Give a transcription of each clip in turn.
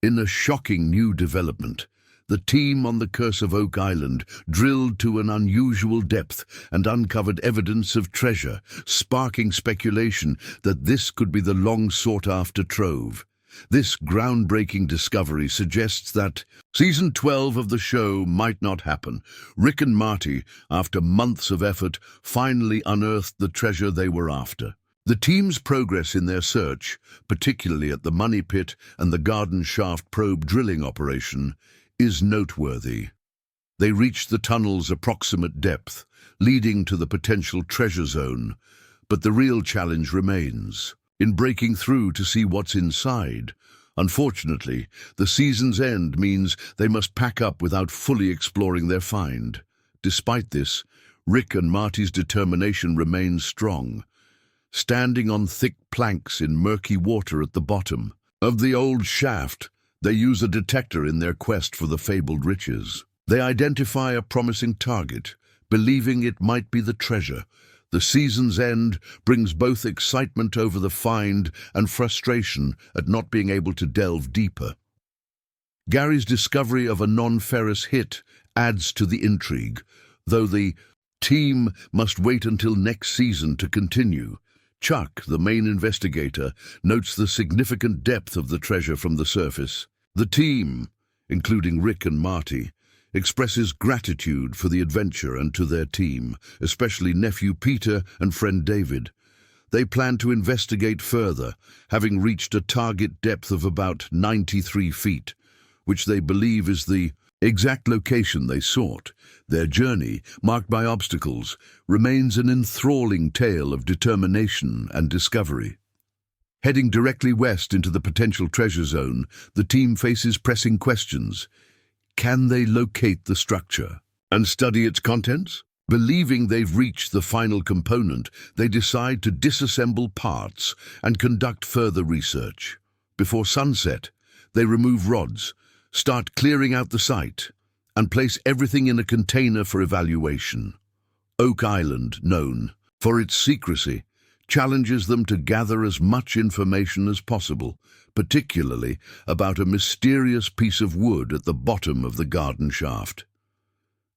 In a shocking new development, the team on the Curse of Oak Island drilled to an unusual depth and uncovered evidence of treasure, sparking speculation that this could be the long-sought-after trove. This groundbreaking discovery suggests that Season 12 of the show might not happen. Rick and Marty, after months of effort, finally unearthed the treasure they were after. The team's progress in their search, particularly at the Money Pit and the Garden Shaft probe drilling operation, is noteworthy. They reached the tunnel's approximate depth, leading to the potential treasure zone, but the real challenge remains in breaking through to see what's inside. Unfortunately, the season's end means they must pack up without fully exploring their find. Despite this, Rick and Marty's determination remains strong, standing on thick planks in murky water at the bottom of the old shaft. They use a detector in their quest for the fabled riches. They identify a promising target, believing it might be the treasure. The season's end brings both excitement over the find and frustration at not being able to delve deeper. Gary's discovery of a non-ferrous hit adds to the intrigue, though the team must wait until next season to continue. Chuck, the main investigator, notes the significant depth of the treasure from the surface. The team, including Rick and Marty, expresses gratitude for the adventure and to their team, especially nephew Peter and friend David. They plan to investigate further, having reached a target depth of about 93 feet, which they believe is the exact location they sought. Their journey, marked by obstacles, remains an enthralling tale of determination and discovery. Heading directly west into the potential treasure zone, the team faces pressing questions. Can they locate the structure and study its contents? Believing they've reached the final component, they decide to disassemble parts and conduct further research. Before sunset, they remove rods, start clearing out the site, and place everything in a container for evaluation. Oak Island, known for its secrecy, challenges them to gather as much information as possible, particularly about a mysterious piece of wood at the bottom of the garden shaft.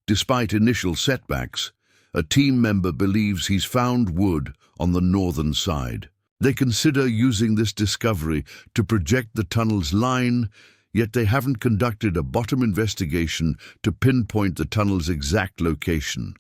Despite initial setbacks, a team member believes he's found wood on the northern side. They consider using this discovery to project the tunnel's line, yet they haven't conducted a bottom investigation to pinpoint the tunnel's exact location.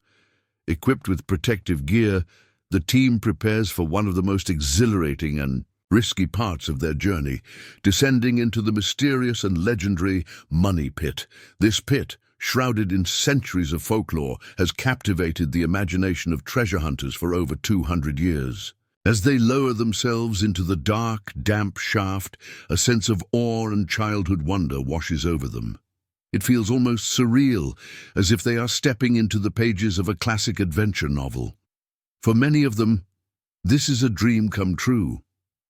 Equipped with protective gear, the team prepares for one of the most exhilarating and risky parts of their journey, descending into the mysterious and legendary Money Pit. This pit, shrouded in centuries of folklore, has captivated the imagination of treasure hunters for over 200 years. As they lower themselves into the dark, damp shaft, a sense of awe and childhood wonder washes over them. It feels almost surreal, as if they are stepping into the pages of a classic adventure novel. For many of them, this is a dream come true.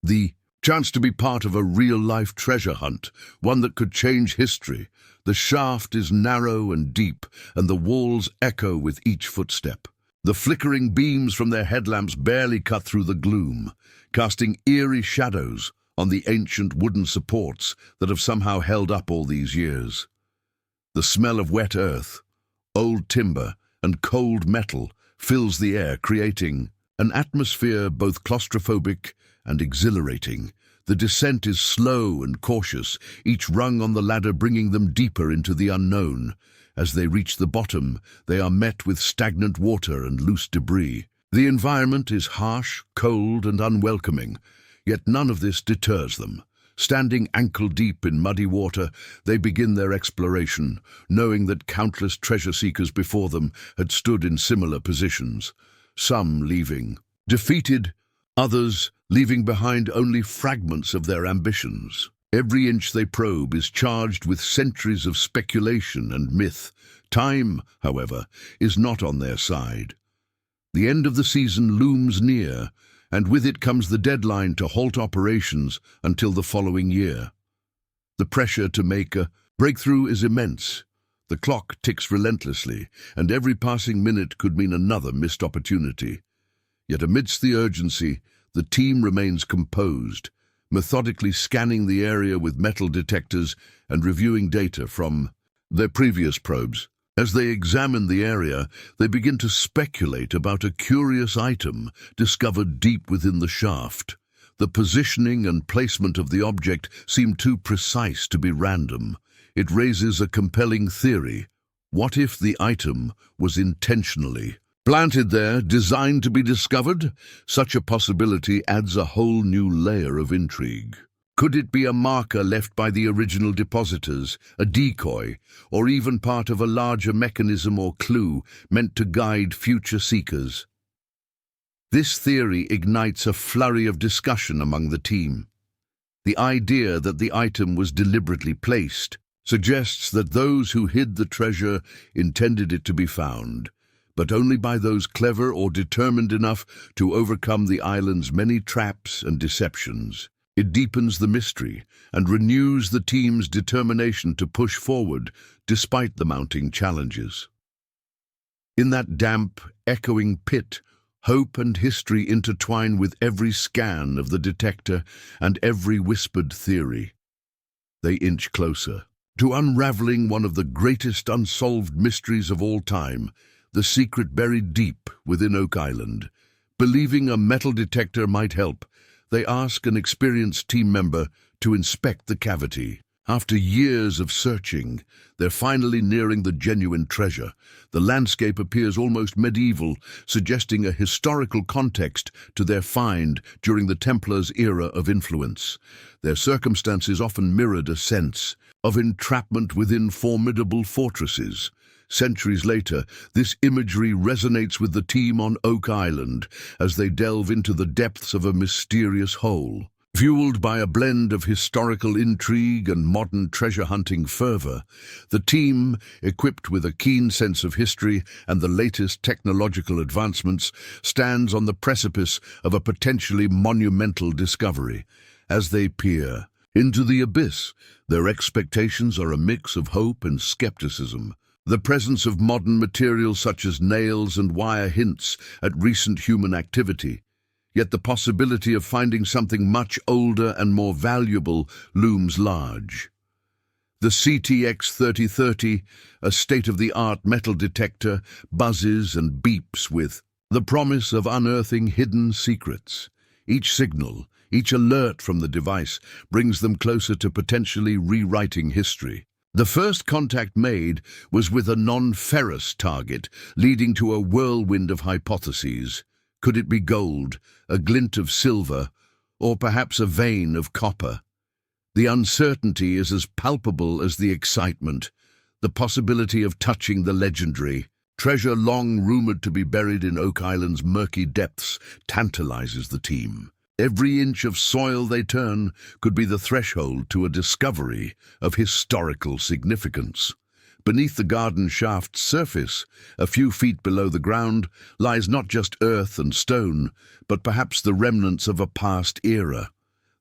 The chance to be part of a real-life treasure hunt, one that could change history. The shaft is narrow and deep, and the walls echo with each footstep. The flickering beams from their headlamps barely cut through the gloom, casting eerie shadows on the ancient wooden supports that have somehow held up all these years. The smell of wet earth, old timber, and cold metal fills the air, creating an atmosphere both claustrophobic and exhilarating. The descent is slow and cautious, each rung on the ladder bringing them deeper into the unknown. As they reach the bottom, they are met with stagnant water and loose debris. The environment is harsh, cold, and unwelcoming, yet none of this deters them. Standing ankle-deep in muddy water, they begin their exploration, knowing that countless treasure seekers before them had stood in similar positions, some leaving defeated, others leaving behind only fragments of their ambitions. Every inch they probe is charged with centuries of speculation and myth. Time, however, is not on their side. The end of the season looms near, and with it comes the deadline to halt operations until the following year. The pressure to make a breakthrough is immense. The clock ticks relentlessly, and every passing minute could mean another missed opportunity. Yet amidst the urgency, the team remains composed, methodically scanning the area with metal detectors and reviewing data from their previous probes. As they examine the area, they begin to speculate about a curious item discovered deep within the shaft. The positioning and placement of the object seem too precise to be random. It raises a compelling theory. What if the item was intentionally planted there, designed to be discovered? Such a possibility adds a whole new layer of intrigue. Could it be a marker left by the original depositors, a decoy, or even part of a larger mechanism or clue meant to guide future seekers? This theory ignites a flurry of discussion among the team. The idea that the item was deliberately placed suggests that those who hid the treasure intended it to be found, but only by those clever or determined enough to overcome the island's many traps and deceptions. It deepens the mystery and renews the team's determination to push forward despite the mounting challenges. In that damp, echoing pit, hope and history intertwine with every scan of the detector and every whispered theory. They inch closer to unraveling one of the greatest unsolved mysteries of all time, the secret buried deep within Oak Island. Believing a metal detector might help, they ask an experienced team member to inspect the cavity. After years of searching, they're finally nearing the genuine treasure. The landscape appears almost medieval, suggesting a historical context to their find during the Templars' era of influence. Their circumstances often mirrored a sense of entrapment within formidable fortresses. Centuries later, this imagery resonates with the team on Oak Island as they delve into the depths of a mysterious hole. Fueled by a blend of historical intrigue and modern treasure-hunting fervor, the team, equipped with a keen sense of history and the latest technological advancements, stands on the precipice of a potentially monumental discovery. As they peer into the abyss, their expectations are a mix of hope and skepticism. The presence of modern materials such as nails and wire hints at recent human activity, yet the possibility of finding something much older and more valuable looms large. The CTX 3030, a state-of-the-art metal detector, buzzes and beeps with the promise of unearthing hidden secrets. Each signal, each alert from the device brings them closer to potentially rewriting history. The first contact made was with a non-ferrous target, leading to a whirlwind of hypotheses. Could it be gold, a glint of silver, or perhaps a vein of copper? The uncertainty is as palpable as the excitement. The possibility of touching the legendary treasure long rumored to be buried in Oak Island's murky depths tantalizes the team. Every inch of soil they turn could be the threshold to a discovery of historical significance. Beneath the garden shaft's surface, a few feet below the ground, lies not just earth and stone, but perhaps the remnants of a past era.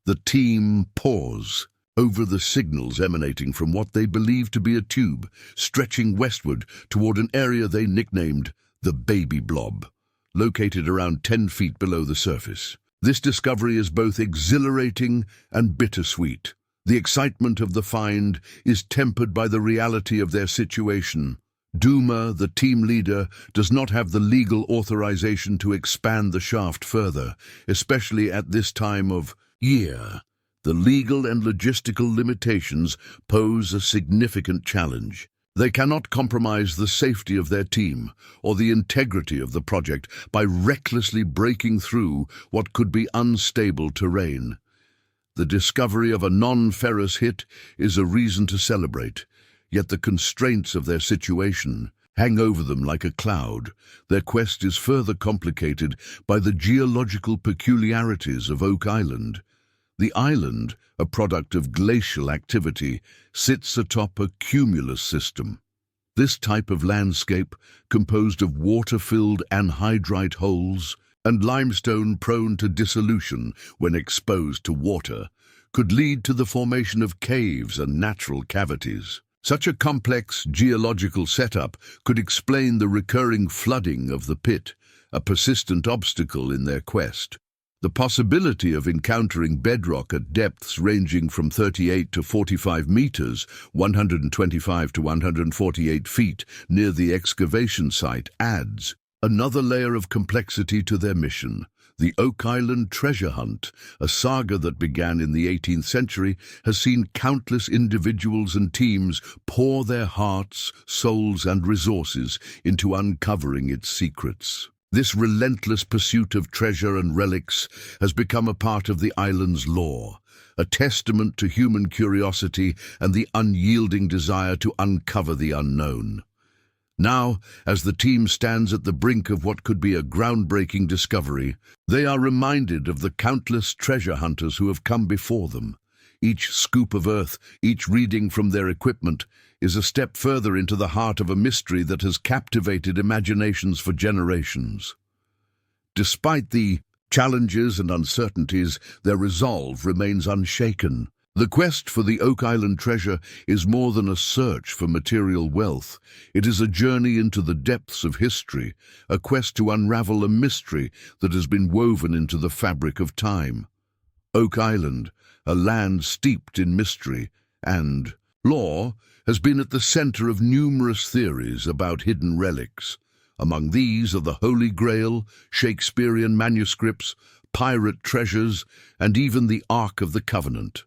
The team pause over the signals emanating from what they believe to be a tube, stretching westward toward an area they nicknamed the Baby Blob, located around 10 feet below the surface. This discovery is both exhilarating and bittersweet. The excitement of the find is tempered by the reality of their situation. Duma, the team leader, does not have the legal authorization to expand the shaft further, especially at this time of year. The legal and logistical limitations pose a significant challenge. They cannot compromise the safety of their team or the integrity of the project by recklessly breaking through what could be unstable terrain. The discovery of a non-ferrous hit is a reason to celebrate, yet the constraints of their situation hang over them like a cloud. Their quest is further complicated by the geological peculiarities of Oak Island. The island, a product of glacial activity, sits atop a cumulus system. This type of landscape, composed of water-filled anhydrite holes and limestone prone to dissolution when exposed to water, could lead to the formation of caves and natural cavities. Such a complex geological setup could explain the recurring flooding of the pit, a persistent obstacle in their quest. The possibility of encountering bedrock at depths ranging from 38 to 45 meters, 125 to 148 feet, near the excavation site adds another layer of complexity to their mission. The Oak Island treasure hunt, a saga that began in the 18th century, has seen countless individuals and teams pour their hearts, souls, and resources into uncovering its secrets. This relentless pursuit of treasure and relics has become a part of the island's lore, a testament to human curiosity and the unyielding desire to uncover the unknown. Now, as the team stands at the brink of what could be a groundbreaking discovery, they are reminded of the countless treasure hunters who have come before them. Each scoop of earth, each reading from their equipment, is a step further into the heart of a mystery that has captivated imaginations for generations. Despite the challenges and uncertainties, their resolve remains unshaken. The quest for the Oak Island treasure is more than a search for material wealth. It is a journey into the depths of history, a quest to unravel a mystery that has been woven into the fabric of time. Oak Island, a land steeped in mystery and lore, has been at the center of numerous theories about hidden relics. Among these are the Holy Grail, Shakespearean manuscripts, pirate treasures, and even the Ark of the Covenant.